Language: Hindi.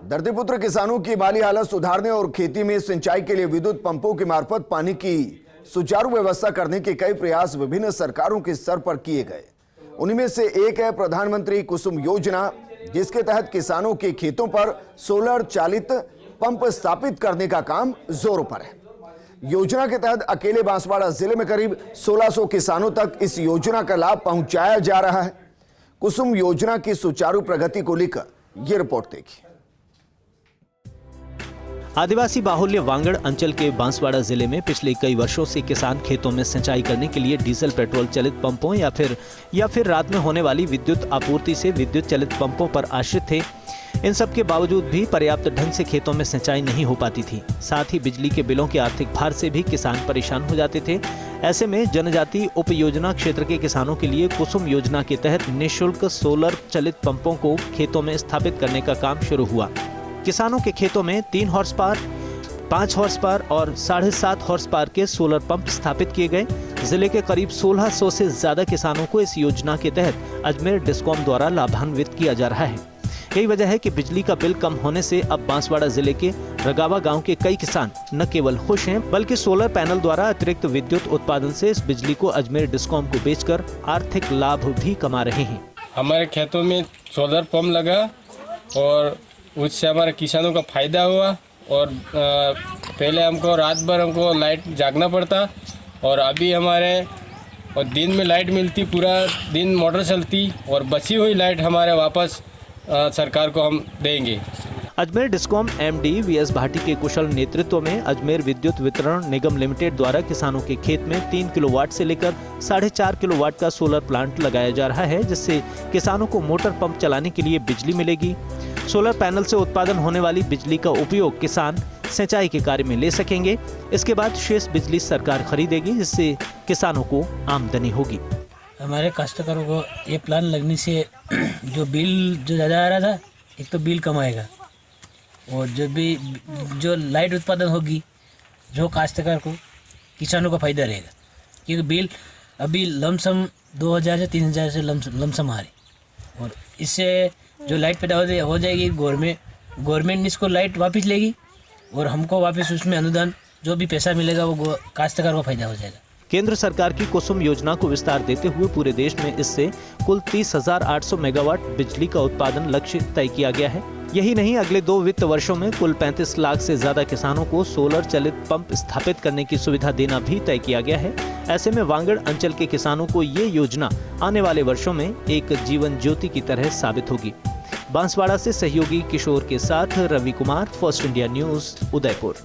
धरतीपुत्र किसानों की माली हालत सुधारने और खेती में सिंचाई के लिए विद्युत पंपों के मार्फत पानी की सुचारू व्यवस्था करने के कई प्रयास विभिन्न सरकारों के स्तर पर किए गए। उन्हीं में से एक है प्रधानमंत्री कुसुम योजना, जिसके तहत किसानों के खेतों पर सोलर चालित पंप स्थापित करने का काम जोरों पर है। योजना के तहत अकेले बांसवाड़ा जिले में करीब 1600 किसानों तक इस योजना का लाभ पहुंचाया जा रहा है। कुसुम योजना की सुचारू प्रगति को लेकर यह रिपोर्ट देखिए। आदिवासी बाहुल्य वांगड़ अंचल के बांसवाड़ा जिले में पिछले कई वर्षों से किसान खेतों में सिंचाई करने के लिए डीजल पेट्रोल चलित पंपों या फिर रात में होने वाली विद्युत आपूर्ति से विद्युत चलित पंपों पर आश्रित थे। इन सब के बावजूद भी पर्याप्त ढंग से खेतों में सिंचाई नहीं हो पाती थी। साथ ही बिजली के बिलों के आर्थिक भार से भी किसान परेशान हो जाते थे। ऐसे में जनजाति उप योजना क्षेत्र के किसानों के लिए कुसुम योजना के तहत निःशुल्क सोलर चलित पंपों को खेतों में स्थापित करने का काम शुरू हुआ। किसानों के खेतों में 3 हॉर्स पावर, 5 हॉर्स पावर और 7.5 हॉर्स पावर के सोलर पंप स्थापित किए गए। जिले के करीब 1600 से ज्यादा किसानों को इस योजना के तहत अजमेर डिस्कॉम द्वारा लाभान्वित किया जा रहा है। यही वजह है कि बिजली का बिल कम होने से अब बांसवाड़ा जिले के रगावा गांव के कई किसान न केवल खुश हैं, बल्कि सोलर पैनल द्वारा अतिरिक्त विद्युत उत्पादन से इस बिजली को अजमेर डिस्कॉम को बेचकर आर्थिक लाभ भी कमा रहे हैं। हमारे खेतों में सोलर पंप लगा और उससे हमारे किसानों का फायदा हुआ। और पहले हमको रात भर लाइट जागना पड़ता और अभी हमारे दिन में लाइट मिलती, पूरा दिन मोटर चलती और बची हुई लाइट हमारे वापस सरकार को हम देंगे। Ajmer discom MD VS Bhati के कुशल नेतृत्व में अजमेर विद्युत वितरण निगम लिमिटेड द्वारा किसानों के खेत में 3 किलोवाट से लेकर 4.5 किलोवाट का सोलर प्लांट लगाया जा रहा है, जिससे किसानों को मोटर पंप चलाने के लिए बिजली मिलेगी। सोलर पैनल से उत्पादन होने वाली बिजली का उपयोग किसान सिंचाई के कार्य में ले सकेंगे। इसके बाद शेष बिजली सरकार खरीदेगी, जिससे किसानों को आमदनी होगी। हमारे काश्तकारों को ये प्लान लगने से जो बिल जो ज़्यादा आ रहा था, एक तो बिल कम आएगा और जो लाइट उत्पादन होगी, जो काश्तकार को किसानों का फायदा रहेगा। क्योंकि बिल अभी लमसम 2000 से 3000 से लमसम आ रही और इससे जो लाइट पैदा हो जाएगी, गवर्नमेंट इसको लाइट वापस लेगी और हमको वापस उसमें अनुदान जो भी पैसा मिलेगा वो काश्तकार को फायदा हो जाएगा। केंद्र सरकार की कुसुम योजना को विस्तार देते हुए पूरे देश में इससे कुल 30,800 मेगावाट बिजली का उत्पादन लक्ष्य तय किया गया है। यही नहीं, अगले 2 वित्त वर्षों में कुल 35 लाख से ज्यादा किसानों को सोलर चलित पंप स्थापित करने की सुविधा देना भी तय किया गया है। ऐसे में वांगड़ अंचल के किसानों को ये योजना आने वाले वर्षों में एक जीवन ज्योति की तरह साबित होगी। बांसवाड़ा से सहयोगी किशोर के साथ Ravi Kumar, first India news, Udaipur.